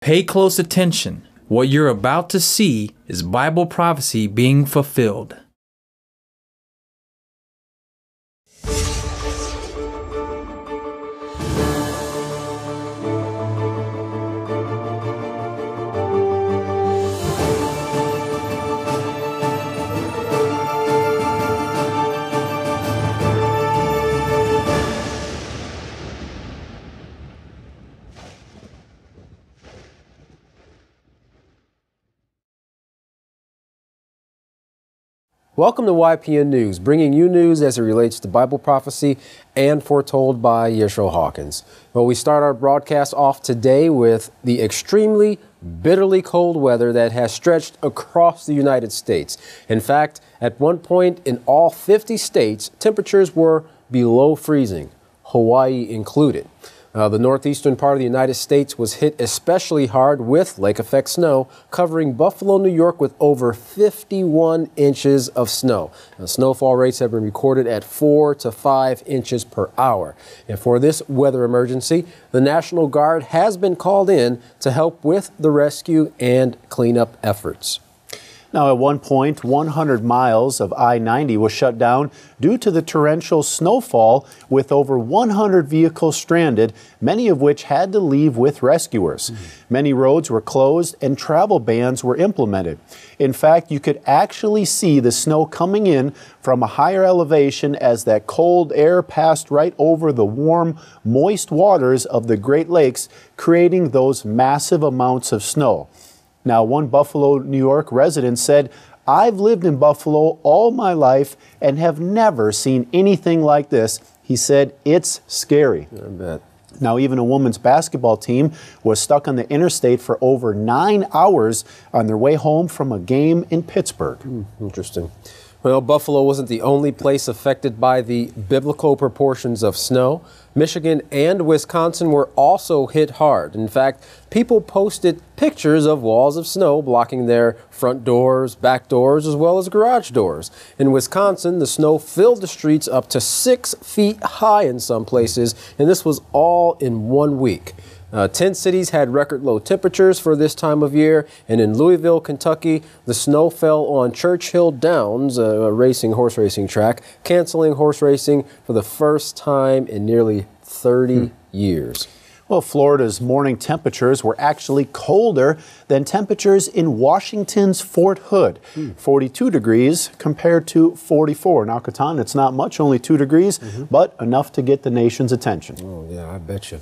Pay close attention. What you're about to see is Bible prophecy being fulfilled. Welcome to YPN News, bringing you news as it relates to Bible prophecy and foretold by Yeshua Hawkins. Well, we start our broadcast off today with the extremely bitterly cold weather that has stretched across the United States. In fact, at one point in all 50 states, temperatures were below freezing, Hawaii included. The northeastern part of the United States was hit especially hard with lake effect snow, covering Buffalo, New York with over 51 inches of snow. Now, snowfall rates have been recorded at 4 to 5 inches per hour. And for this weather emergency, the National Guard has been called in to help with the rescue and cleanup efforts. Now, at one point, 100 miles of I-90 was shut down due to the torrential snowfall, with over 100 vehicles stranded, many of which had to leave with rescuers. Many roads were closed and travel bans were implemented. In fact, you could actually see the snow coming in from a higher elevation as that cold air passed right over the warm, moist waters of the Great Lakes, creating those massive amounts of snow. Now, one Buffalo, New York resident said, "I've lived in Buffalo all my life and have never seen anything like this." He said, "It's scary." I bet. Now, even a women's basketball team was stuck on the interstate for over 9 hours on their way home from a game in Pittsburgh. Interesting. Well, Buffalo wasn't the only place affected by the biblical proportions of snow. Michigan and Wisconsin were also hit hard. In fact, people posted pictures of walls of snow blocking their front doors, back doors, as well as garage doors. In Wisconsin, the snow filled the streets up to 6 feet high in some places, and this was all in 1 week. 10 cities had record low temperatures for this time of year, and in Louisville, Kentucky, the snow fell on Churchill Downs, a horse racing track, canceling horse racing for the first time in nearly 30 years. Well, Florida's morning temperatures were actually colder than temperatures in Washington's Fort Hood, 42 degrees compared to 44. Now, Catan, it's not much, only 2 degrees, but enough to get the nation's attention. Oh, yeah, I bet you.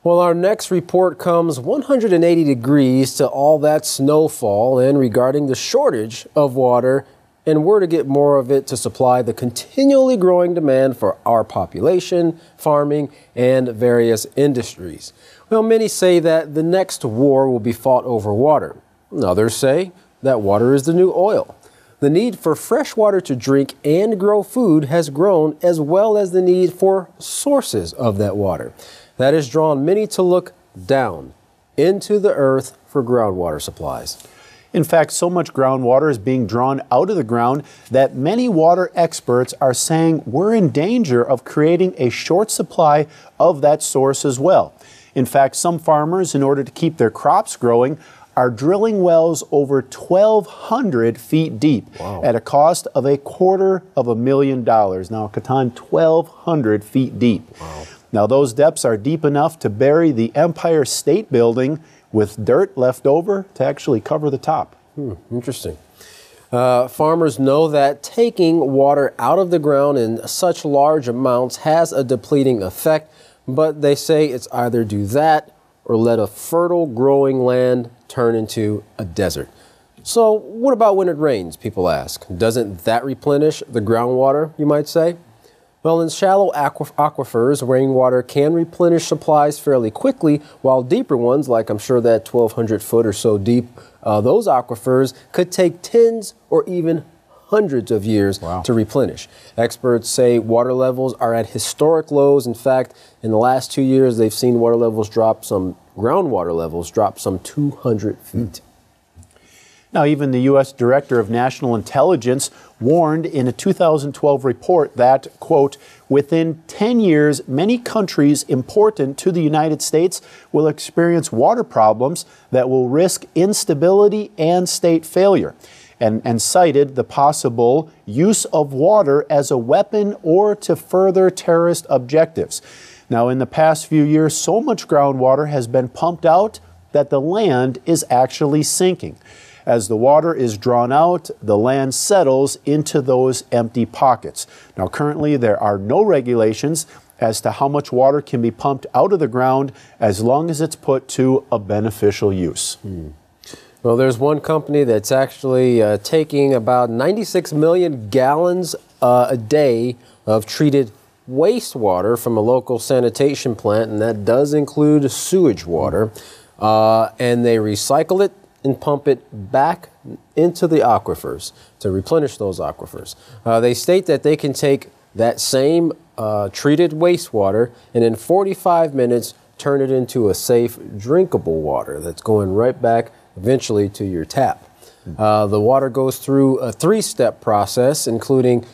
Well, our next report comes 180 degrees to all that snowfall and regarding the shortage of water and where to get more of it to supply the continually growing demand for our population, farming, and various industries. Well, many say that the next war will be fought over water. Others say that water is the new oil. The need for fresh water to drink and grow food has grown, as well as the need for sources of that water. That has drawn many to look down into the earth for groundwater supplies. In fact, so much groundwater is being drawn out of the ground that many water experts are saying we're in danger of creating a short supply of that source as well. In fact, some farmers, in order to keep their crops growing, are drilling wells over 1,200 feet deep at a cost of $250,000. Now, Catan, 1,200 feet deep. Wow. Now, those depths are deep enough to bury the Empire State Building with dirt left over to actually cover the top. Interesting. Farmers know that taking water out of the ground in such large amounts has a depleting effect, but they say it's either do that or let a fertile growing land turn into a desert. So what about when it rains, people ask? Doesn't that replenish the groundwater, you might say? Well, in shallow aquifers, rainwater can replenish supplies fairly quickly, while deeper ones, like I'm sure that 1,200 foot or so deep, those aquifers could take tens or even hundreds of years to replenish. Experts say water levels are at historic lows. In fact, in the last 2 years, they've seen water levels drop groundwater levels drop some 200 feet. Now, even the U.S. Director of National Intelligence warned in a 2012 report that, quote, Within 10 years, many countries important to the United States will experience water problems that will risk instability and state failure, and cited the possible use of water as a weapon or to further terrorist objectives. Now, in the past few years, so much groundwater has been pumped out that the land is actually sinking. As the water is drawn out, the land settles into those empty pockets. Now, currently, there are no regulations as to how much water can be pumped out of the ground as long as it's put to a beneficial use. Well, there's one company that's actually taking about 96 million gallons a day of treated wastewater from a local sanitation plant, and that does include sewage water, and they recycle it and pump it back into the aquifers to replenish those aquifers. They state that they can take that same treated wastewater and in 45 minutes turn it into a safe drinkable water that's going right back eventually to your tap. The water goes through a 3-step process, including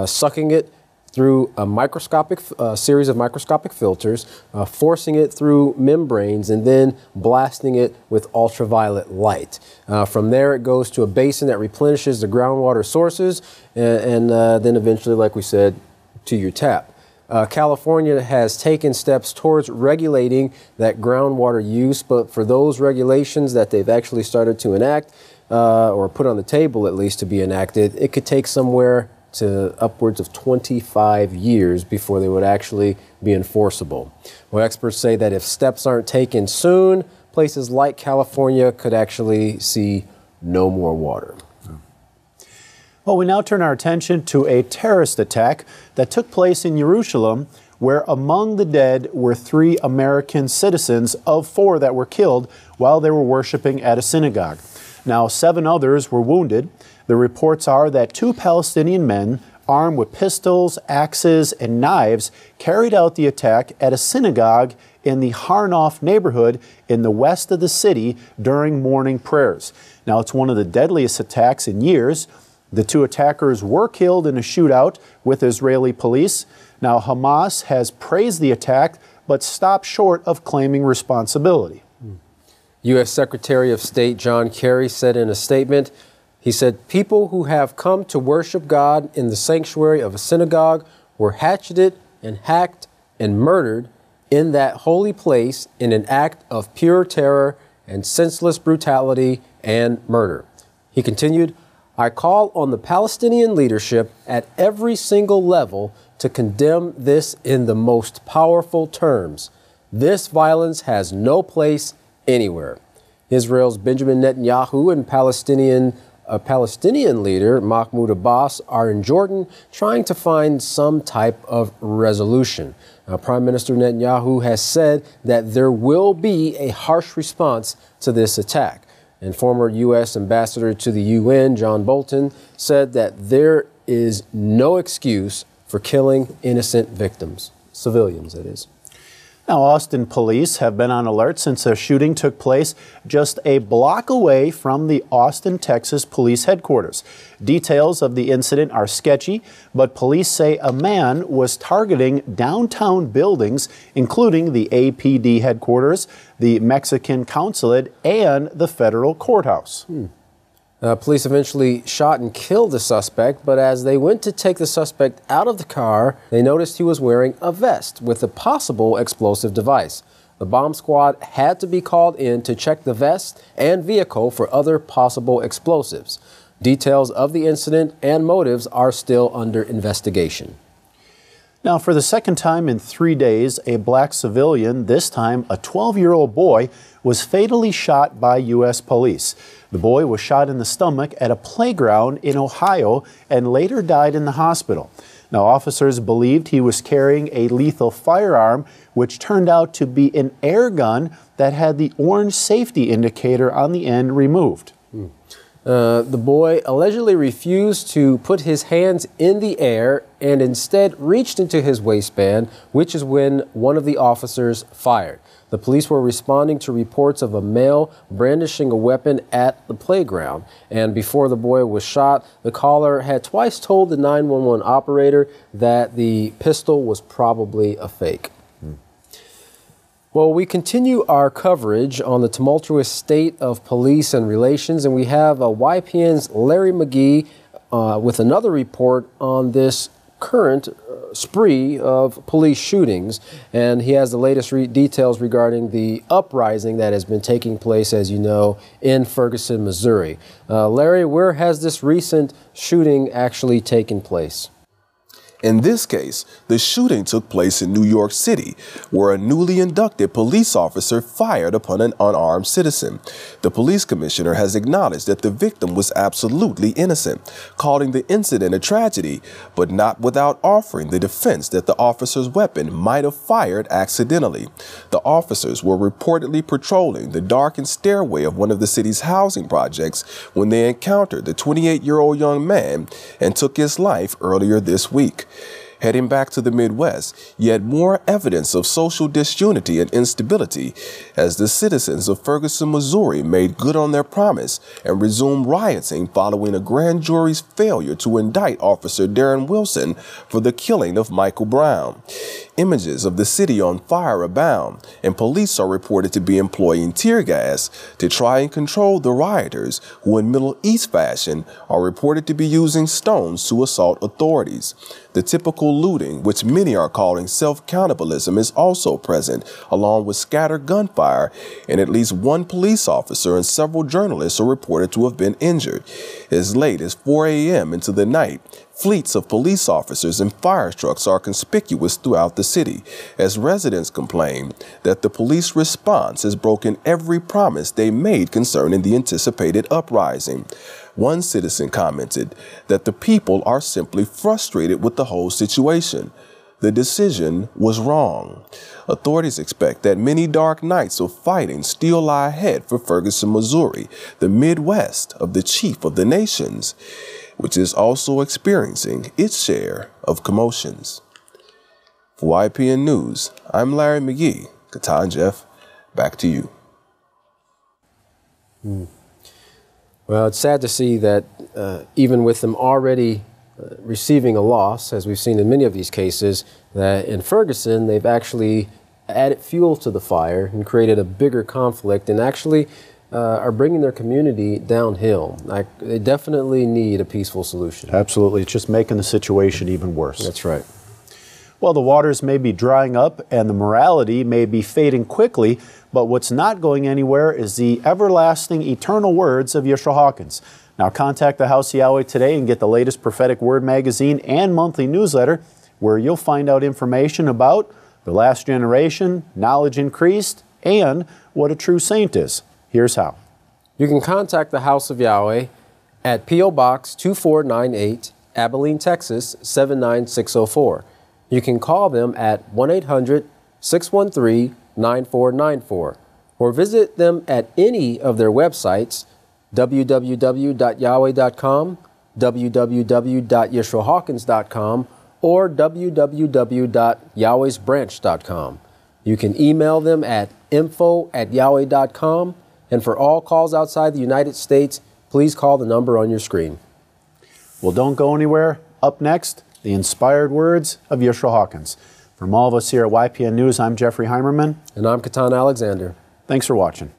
sucking it through a series of microscopic filters, forcing it through membranes, and then blasting it with ultraviolet light. From there, it goes to a basin that replenishes the groundwater sources, and then eventually, like we said, to your tap. California has taken steps towards regulating that groundwater use, but for those regulations that they've actually started to enact, or put on the table at least to be enacted, it could take somewhere to upwards of 25 years before they would actually be enforceable. Well, experts say that if steps aren't taken soon, places like California could actually see no more water. Well, we now turn our attention to a terrorist attack that took place in Jerusalem, where among the dead were 3 American citizens of 4 that were killed while they were worshiping at a synagogue. Now, 7 others were wounded. The reports are that 2 Palestinian men, armed with pistols, axes, and knives, carried out the attack at a synagogue in the Harnoff neighborhood in the west of the city during morning prayers. Now, it's one of the deadliest attacks in years. The 2 attackers were killed in a shootout with Israeli police. Now, Hamas has praised the attack, but stopped short of claiming responsibility. U.S. Secretary of State John Kerry said in a statement, he said, "People who have come to worship God in the sanctuary of a synagogue were hatcheted and hacked and murdered in that holy place in an act of pure terror and senseless brutality and murder." He continued, "I call on the Palestinian leadership at every single level to condemn this in the most powerful terms. This violence has no place anywhere." Israel's Benjamin Netanyahu and Palestinian leader Mahmoud Abbas are in Jordan trying to find some type of resolution. Prime Minister Netanyahu has said that there will be a harsh response to this attack. And former U.S. Ambassador to the UN, John Bolton, said that there is no excuse for killing innocent victims, civilians, that is. Now, Austin police have been on alert since a shooting took place just a block away from the Austin, Texas police headquarters. Details of the incident are sketchy, but police say a man was targeting downtown buildings, including the APD headquarters, the Mexican consulate, and the federal courthouse. Police eventually shot and killed the suspect, but as they went to take the suspect out of the car, they noticed he was wearing a vest with a possible explosive device. The bomb squad had to be called in to check the vest and vehicle for other possible explosives. Details of the incident and motives are still under investigation. Now, for the second time in 3 days, a black civilian, this time a 12-year-old boy, was fatally shot by U.S. police. The boy was shot in the stomach at a playground in Ohio and later died in the hospital. Now, officers believed he was carrying a lethal firearm, which turned out to be an air gun that had the orange safety indicator on the end removed. The boy allegedly refused to put his hands in the air and instead reached into his waistband, which is when one of the officers fired. The police were responding to reports of a male brandishing a weapon at the playground. And before the boy was shot, the caller had twice told the 911 operator that the pistol was probably a fake. Well, we continue our coverage on the tumultuous state of police and relations, and we have YPN's Larry McGee with another report on this current spree of police shootings, and he has the latest details regarding the uprising that has been taking place, as you know, in Ferguson, Missouri. Larry, where has this recent shooting actually taken place? In this case, the shooting took place in New York City, where a newly inducted police officer fired upon an unarmed citizen. The police commissioner has acknowledged that the victim was absolutely innocent, calling the incident a tragedy, but not without offering the defense that the officer's weapon might have fired accidentally. The officers were reportedly patrolling the darkened stairway of one of the city's housing projects when they encountered the 28-year-old young man and took his life earlier this week. Heading back to the Midwest, yet more evidence of social disunity and instability as the citizens of Ferguson, Missouri made good on their promise and resumed rioting following a grand jury's failure to indict Officer Darren Wilson for the killing of Michael Brown. Images of the city on fire abound, and police are reported to be employing tear gas to try and control the rioters, who in Middle East fashion are reported to be using stones to assault authorities. The typical looting, which many are calling self-cannibalism, is also present, along with scattered gunfire, and at least one police officer and several journalists are reported to have been injured. As late as 4 a.m. into the night, fleets of police officers and fire trucks are conspicuous throughout the city, as residents complain that the police response has broken every promise they made concerning the anticipated uprising. One citizen commented that the people are simply frustrated with the whole situation. The decision was wrong. Authorities expect that many dark nights of fighting still lie ahead for Ferguson, Missouri, the Midwest of the chief of the nations, which is also experiencing its share of commotions. For YPN News, I'm Larry McGee. Katan Jeff, back to you. Well, it's sad to see that even with them already receiving a loss, as we've seen in many of these cases, that in Ferguson, they've actually added fuel to the fire and created a bigger conflict and actually are bringing their community downhill. They definitely need a peaceful solution. Absolutely. It's just making the situation even worse. That's right. Well, the waters may be drying up and the morality may be fading quickly, but what's not going anywhere is the everlasting, eternal words of Yeshua Hawkins. Now contact the House of Yahweh today and get the latest Prophetic Word magazine and monthly newsletter, where you'll find out information about the last generation, knowledge increased, and what a true saint is. Here's how. You can contact the House of Yahweh at P.O. Box 2498, Abilene, Texas 79604. You can call them at 1-800-613-9494 or visit them at any of their websites, www.yahweh.com, www.yeshuahawkins.com, or www.yahwehsbranch.com. You can email them at info@yahweh.com, and for all calls outside the United States, please call the number on your screen. Well, don't go anywhere. Up next, the inspired words of Yeshua Hawkins. From all of us here at YPN News, I'm Jeffrey Heimerman. And I'm Katan Alexander. Thanks for watching.